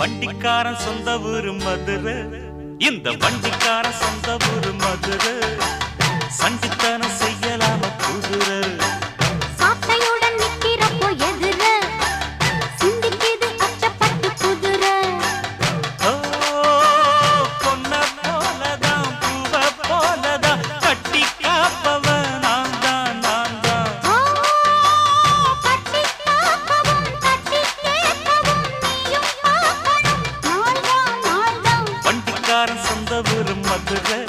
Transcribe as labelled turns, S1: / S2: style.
S1: வண்டிக்காரன் சொந்த ஊரு மதுரை, இந்த வண்டிக்காரன் சொந்த ஊரு மதுரை. சண்டித்தனம் செய்யலாம குதிரை
S2: சாட்டையுடன் நிக்கிறப்போ எதிர சிந்திக்குது அச்சப்பட்டு குதிரை.
S1: பொன்ன போலதான் பூவ போலதான் கட்டி காப்பவன் நான் தான் நான் தான்.
S2: கட்டி காக்கவும் கட்டி கேட்கவும் நீயும் பார்க்கணும் நாள்தான் நாள்தான்.
S1: வண்டிக்காரன் சொந்த ஊரு மதுரை,